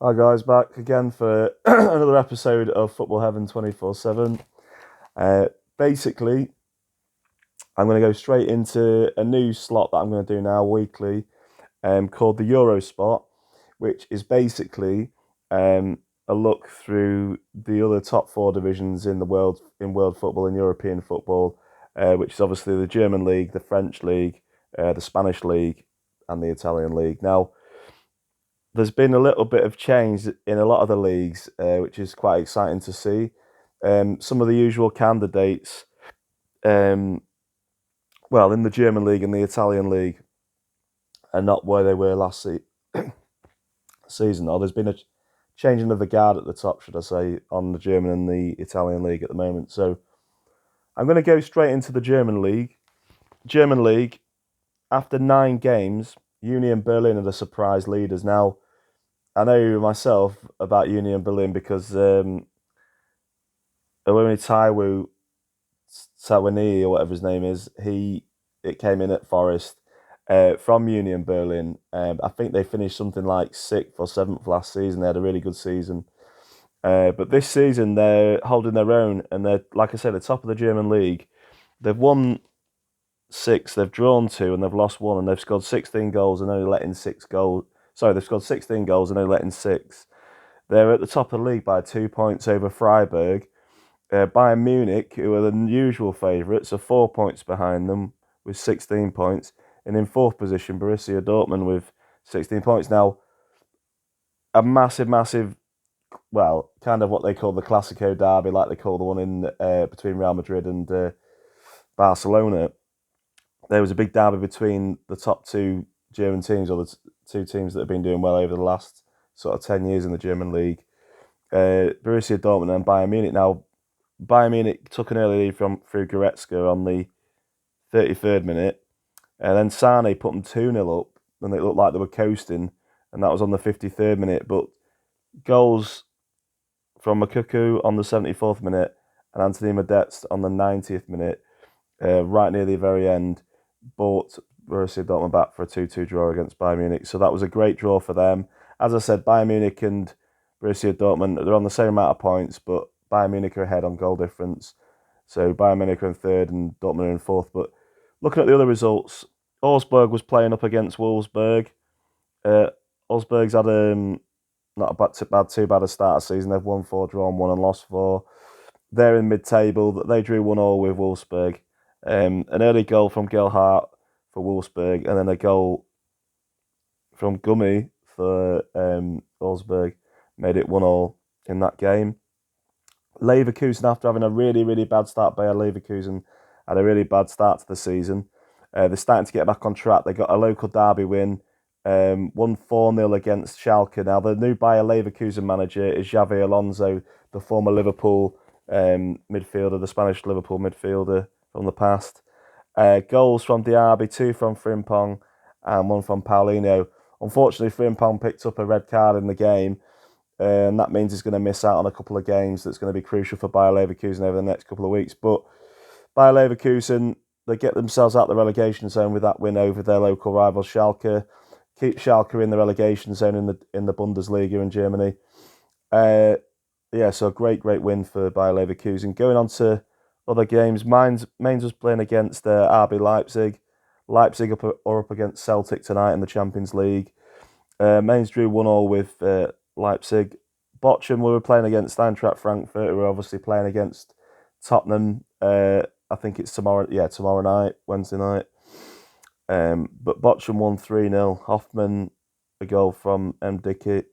Hi guys, back again for another episode of Football Heaven 24/7. Uh, Basically, I'm going to go straight into a new slot that I'm going to do now weekly, called the Euro Spot, which is basically a look through the other top four divisions in the world in world football and European football, which is obviously the German league, the French league, the Spanish league, and the Italian league. Now, there's been a little bit of change in a lot of the leagues, which is quite exciting to see. Some of the usual candidates, um, well, in the German league and the Italian league, are not where they were last season. Or there's been a changing of the guard at the top, should I say, on the German and the Italian league at the moment. So I'm going to go straight into the German league. German league, after 9 games, Union Berlin are the surprise leaders. Now, I know myself about Union Berlin because Owoni Tawani or whatever his name is, it came in at Forest from Union Berlin. I think they finished something like sixth or seventh last season. They had a really good season, but this season they're holding their own, and they're, like I said, the top of the German league. They've won six, they've drawn two, and they've lost one, and they've scored 16 goals and only letting six goals. Sorry, they've scored 16 goals and only letting six. They're at the top of the league by 2 points over Freiburg. Bayern Munich, who are the usual favourites, are 4 points behind them with 16 points. And in fourth position, Borussia Dortmund with 16 points. Now, a massive, well, kind of what they call the Classico derby, like they call the one in between Real Madrid and Barcelona. There was a big derby between the top two German teams, or the two teams that have been doing well over the last sort of 10 years in the German league. Borussia Dortmund and Bayern Munich. Now, Bayern Munich took an early lead through Goretzka on the 33rd minute, and then Sane put them 2-0 up, and it looked like they were coasting, and that was on the 53rd minute. But goals from Makuku on the 74th minute and Anthony Modeste on the 90th minute, right near the very end, brought Borussia Dortmund back for a 2-2 draw against Bayern Munich. So that was a great draw for them. As I said, Bayern Munich and Borussia Dortmund, they're on the same amount of points, but Bayern Munich are ahead on goal difference. So Bayern Munich are in third and Dortmund are in fourth. But looking at the other results, Augsburg was playing up against Wolfsburg. Augsburg's had not too bad a start of the season. They've won four, drawn one, and lost four. They're in mid-table. They drew 1-1 with Wolfsburg. An early goal from Gelhardt for Wolfsburg, and then a goal from Gummy for Augsburg made it 1-1 in that game. Leverkusen, after having a really bad start, Bayer Leverkusen had a really bad start to the season. They're starting to get back on track. They got a local derby win, won 4-0 against Schalke. Now, the new Bayer Leverkusen manager is Xavi Alonso, the former Liverpool midfielder, the Spanish Liverpool midfielder from the past. Goals from Diaby, 2 from Frimpong, and 1 from Paulinho. Unfortunately, Frimpong picked up a red card in the game, and that means he's going to miss out on a couple of games that's going to be crucial for Bayer Leverkusen over the next couple of weeks. But Bayer Leverkusen, they get themselves out the relegation zone with that win over their local rival Schalke. Keep Schalke in the relegation zone in the Bundesliga in Germany. So a great win for Bayer Leverkusen. Going on to other games, Mainz was playing against RB Leipzig. Leipzig are up against Celtic tonight in the Champions League. Mainz drew 1-1 with Leipzig. Bochum were playing against Eintracht Frankfurt, who are obviously playing against Tottenham. I think it's tomorrow night, Wednesday night. But Bochum won 3-0. Hoffman, a goal from Dicker,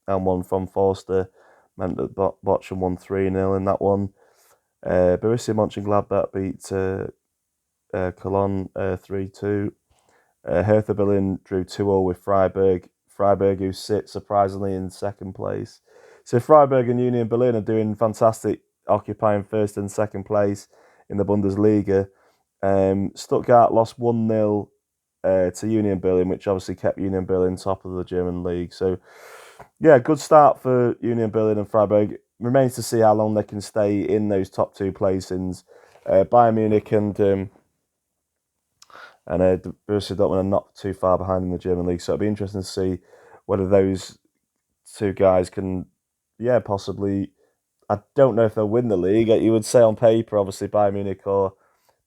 and one from Forster, meant that Bochum won 3-0 in that one. Borussia Mönchengladbach beat Cologne 3-2. Hertha Berlin drew 2-0 with Freiburg. Freiburg, who sit surprisingly in second place. So Freiburg and Union Berlin are doing fantastic, occupying first and second place in the Bundesliga. Stuttgart lost 1-0 to Union Berlin, which obviously kept Union Berlin top of the German league. So, yeah, good start for Union Berlin and Freiburg. Remains to see how long they can stay in those top two placings. Bayern Munich and Borussia Dortmund are not too far behind in the German league, so it'll be interesting to see whether those two guys can, yeah, possibly. I don't know if they'll win the league. You would say on paper, obviously, Bayern Munich or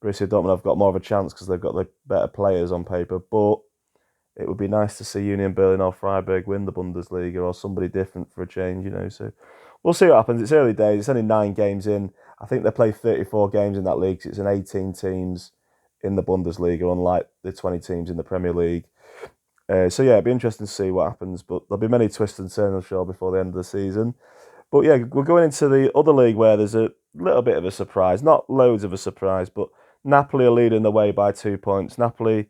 Borussia Dortmund have got more of a chance because they've got the better players on paper. But it would be nice to see Union Berlin or Freiburg win the Bundesliga or somebody different for a change, you know. So we'll see what happens. It's early days. It's only 9 games in. I think they play 34 games in that league. So it's an 18 teams in the Bundesliga, unlike the 20 teams in the Premier League. So yeah, it'd be interesting to see what happens. But there'll be many twists and turns, I'm sure, before the end of the season. But yeah, we're going into the other league where there's a little bit of a surprise. Not loads of a surprise, but Napoli are leading the way by 2 points. Napoli,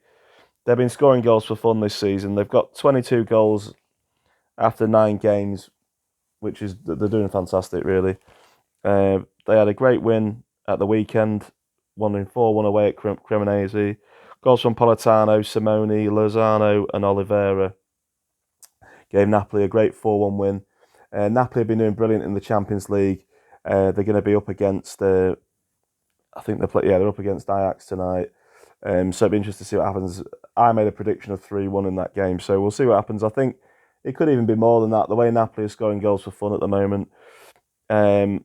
they've been scoring goals for fun this season. They've got 22 goals after 9 games, which is they're doing fantastic, really. They had a great win at the weekend, 1-4-1 away at Cremonese. Goals from Politano, Simone, Lozano, and Oliveira gave Napoli a great 4-1 win. Napoli have been doing brilliant in the Champions League. They're going to be up against, I think they're up against Ajax tonight. So it'd be interesting to see what happens. I made a prediction of 3-1 in that game, so we'll see what happens. I think it could even be more than that. The way Napoli are scoring goals for fun at the moment. And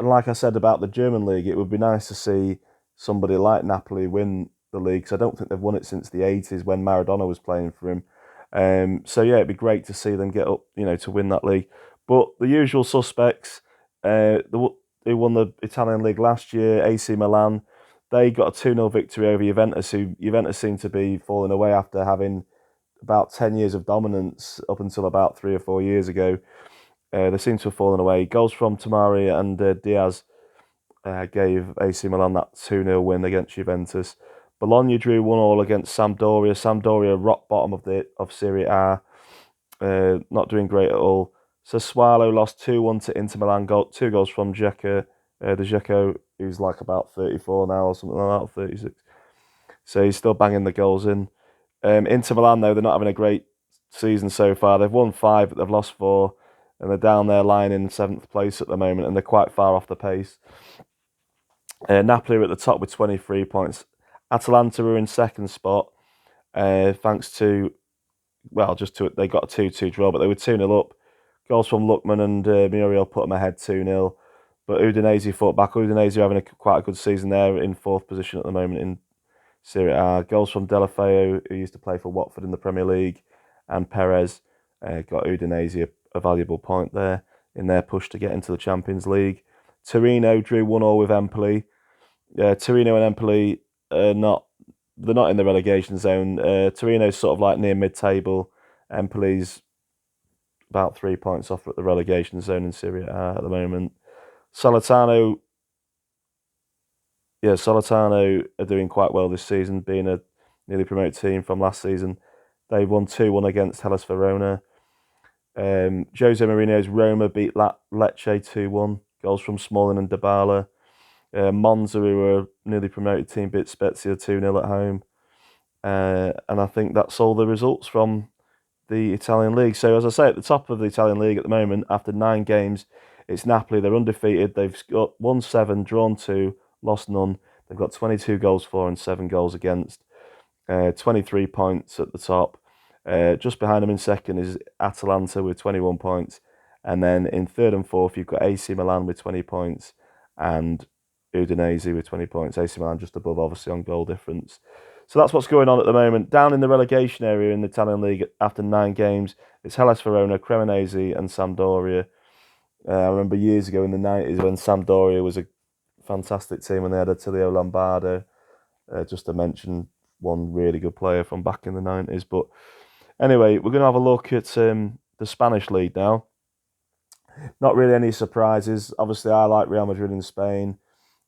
like I said about the German league, it would be nice to see somebody like Napoli win the league, because I don't think they've won it since the 80s when Maradona was playing for him. So yeah, it'd be great to see them get up, to win that league. But the usual suspects, who won the Italian league last year, AC Milan, they got a 2-0 victory over Juventus, who Juventus seemed to be falling away after having about 10 years of dominance up until about 3 or 4 years ago. They seem to have fallen away. Goals from Tomari and Diaz gave AC Milan that 2-0 win against Juventus. Bologna drew 1-1 against Sampdoria. Sampdoria rock bottom of Serie A, not doing great at all. Sassuolo lost 2-1 to Inter Milan. 2 goals from Dzeko, the Dzeko, who's like about 34 now or something like that, 36. So he's still banging the goals in. Inter Milan, though, they're not having a great season so far. They've won 5, but they've lost 4. And they're down there lying in 7th place at the moment, and they're quite far off the pace. Napoli are at the top with 23 points. Atalanta are in 2nd spot, thanks to, they got a 2-2 draw, but they were 2-0 up. Goals from Lookman and Muriel put them ahead 2-0. But Udinese fought back. Udinese are having quite a good season there, in 4th position at the moment in Serie A. Goals from Delafeu, who used to play for Watford in the Premier League, and Perez got Udinese a valuable point there in their push to get into the Champions League. Torino drew 1-1 with Empoli. Torino and Empoli they're not in the relegation zone. Torino's sort of like near mid-table. Empoli's about 3 points off at the relegation zone in Serie A at the moment. Solitano are doing quite well this season, being a nearly promoted team from last season. They won 2-1 against Hellas Verona. Jose Mourinho's Roma beat Lecce 2-1. Goals from Smalling and Dybala. Monza, who were a newly promoted team, beat Spezia 2-0 at home. And I think that's all the results from the Italian league. So, as I say, at the top of the Italian league at the moment, after 9 games, it's Napoli. They're undefeated. They've got won 7, drawn 2, lost none. They've got 22 goals for and 7 goals against. 23 points at the top. Just behind them in second is Atalanta with 21 points. And then in third and fourth, you've got AC Milan with 20 points and Udinese with 20 points. AC Milan just above, obviously, on goal difference. So that's what's going on at the moment. Down in the relegation area in the Italian league after 9 games, it's Hellas Verona, Cremonese and Sampdoria. I remember years ago in the 90s when Sampdoria was a fantastic team and they had Attilio Lombardo, just to mention one really good player from back in the 90s. But anyway, we're going to have a look at the Spanish league now. Not really any surprises. Obviously, I like Real Madrid in Spain.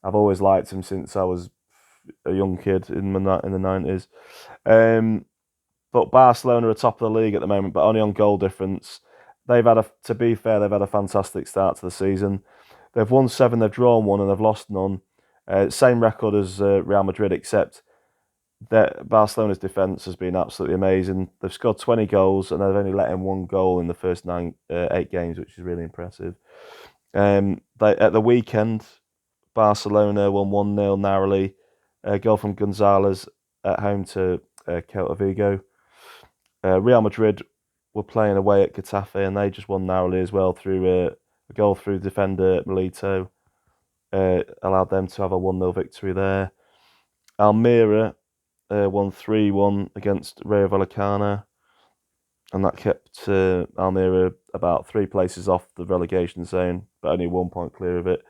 I've always liked him since I was a young kid in the 90s. But Barcelona are top of the league at the moment, but only on goal difference. To be fair, they've had a fantastic start to the season. They've won 7, they've drawn 1, and they've lost none. Same record as Real Madrid, except that Barcelona's defence has been absolutely amazing. They've scored 20 goals, and they've only let in 1 goal in the first 8 games, which is really impressive. At the weekend, Barcelona won 1-0 narrowly. A goal from Gonzalez at home to Celta Vigo. Real Madrid were playing away at Getafe, and they just won narrowly as well through a goal through defender Milito. Allowed them to have a 1-0 victory there. Almeria won 3-1 against Rayo Vallecano, and that kept Almeria about 3 places off the relegation zone, but only 1 point clear of it.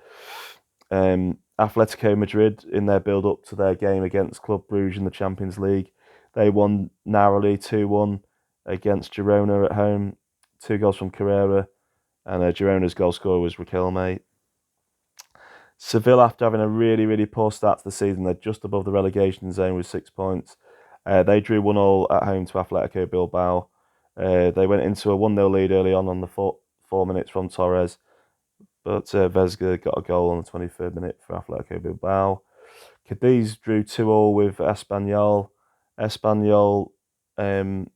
Atletico Madrid, in their build-up to their game against Club Brugge in the Champions League, they won narrowly 2-1 against Girona at home. 2 goals from Carrera, and Girona's goal scorer was Riquelme. Seville, after having a really, really poor start to the season, they're just above the relegation zone with 6 points. They drew 1-1 at home to Atletico Bilbao. They went into a 1-0 lead early on the 4 minutes from Torres, but Vesga got a goal on the 23rd minute for Atletico Bilbao. Cadiz drew 2-2 with Espanyol. Espanyol had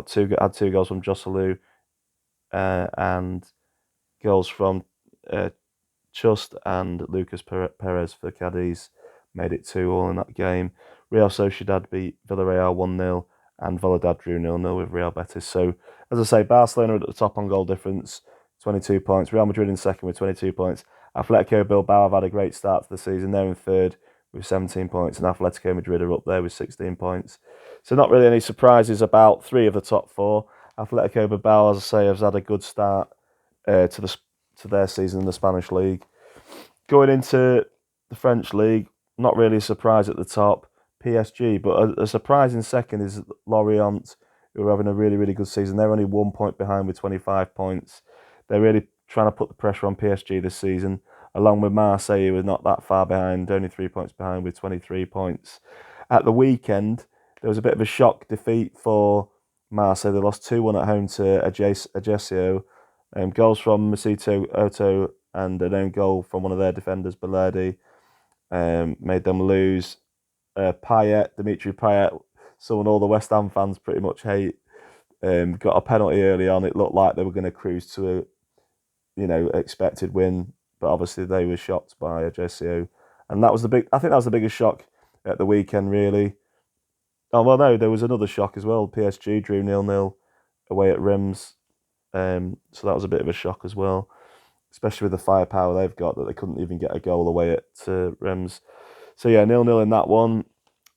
2 goals from Joselu and goals from Chust and Lucas Perez for Cadiz made it 2-2 in that game. Real Sociedad beat Villarreal 1-0 and Valladolid drew 0-0 with Real Betis. So, as I say, Barcelona at the top on goal difference, 22 points. Real Madrid in second with 22 points. Atletico Bilbao have had a great start to the season. They're in third with 17 points, and Atletico Madrid are up there with 16 points. So not really any surprises about 3 of the top 4. Atletico Bilbao, as I say, has had a good start to their season in the Spanish league. Going into the French league, not really a surprise at the top, PSG, but a surprise in second is Lorient, who are having a really, really good season. They're only 1 point behind with 25 points. They're really trying to put the pressure on PSG this season, along with Marseille, who are not that far behind, only 3 points behind with 23 points. At the weekend, there was a bit of a shock defeat for Marseille. They lost 2-1 at home to Ajaccio. Goals from Masito Oto and an own goal from one of their defenders, Bellardi, made them lose. Dimitri Payet, someone all the West Ham fans pretty much hate, got a penalty early on. It looked like they were going to cruise to a expected win, but obviously they were shocked by Ajaccio, and I think that was the biggest shock at the weekend, really. Oh well, no, there was another shock as well. PSG drew 0-0 away at Reims. So that was a bit of a shock as well, especially with the firepower they've got, that they couldn't even get a goal away at Reims. So yeah, 0-0 in that one.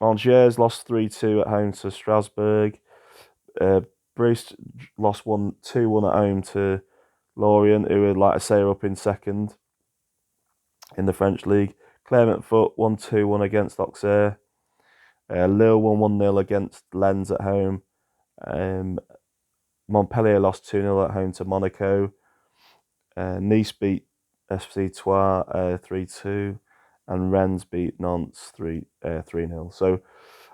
Angers lost 3-2 at home to Strasbourg. Brest lost 2-1 at home to Lorient, who were, like I say, are up in second in the French league. Clermont Foot 1-2 against Auxerre. Lille won 1-0 against Lens at home. Montpellier lost 2-0 at home to Monaco. Nice beat FC Troyes 3-2, and Rennes beat Nantes 3-0. So,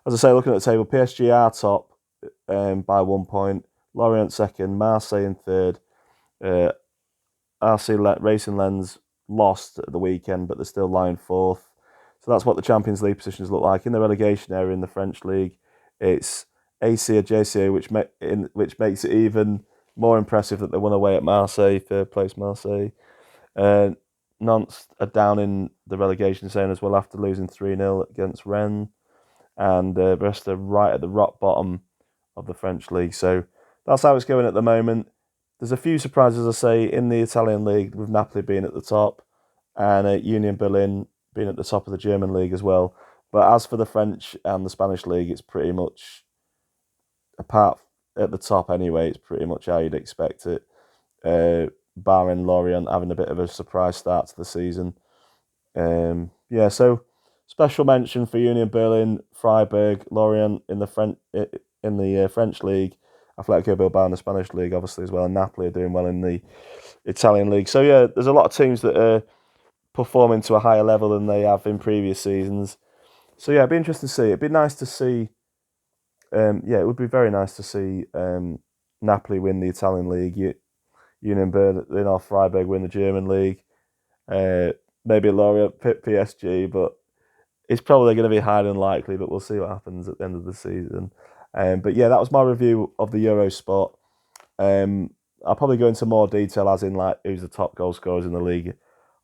as I say, looking at the table, PSG are top by 1 point. Lorient second, Marseille in third. Racing Lens lost at the weekend, but they're still lying fourth. So that's what the Champions League positions look like. In the relegation area in the French league, it's AC Ajaccio, which makes it even more impressive that they won away at Marseille, third place Marseille. Nantes are down in the relegation zone as well after losing 3-0 against Rennes, and the rest are right at the rock bottom of the French league. So that's how it's going at the moment. There's a few surprises, I say, in the Italian league, with Napoli being at the top and Union Berlin being at the top of the German league as well. But as for the French and the Spanish league, it's pretty much, apart at the top anyway, it's pretty much how you'd expect it. Barring Lorient having a bit of a surprise start to the season. So special mention for Union Berlin, Freiburg, Lorient in the French league, Atletico Bilbao in the Spanish league, obviously as well, and Napoli are doing well in the Italian league. So yeah, there's a lot of teams that are performing to a higher level than they have in previous seasons. So yeah, it'd be interesting to see. It'd be nice to see. It would be very nice to see Napoli win the Italian league, Union Berlin or Freiburg win the German league, maybe Lorient pit PSG, but it's probably going to be highly unlikely, but we'll see what happens at the end of the season. But yeah, that was my review of the Euro spot. I'll probably go into more detail, as in like who's the top goal scorers in the league,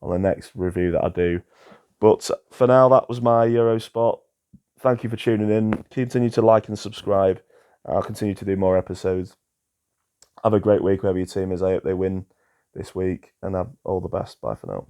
on the next review that I do. But for now, that was my Euro spot. Thank you for tuning in. Continue to like and subscribe. I'll continue to do more episodes. Have a great week, wherever your team is. I hope they win this week, and have all the best. Bye for now.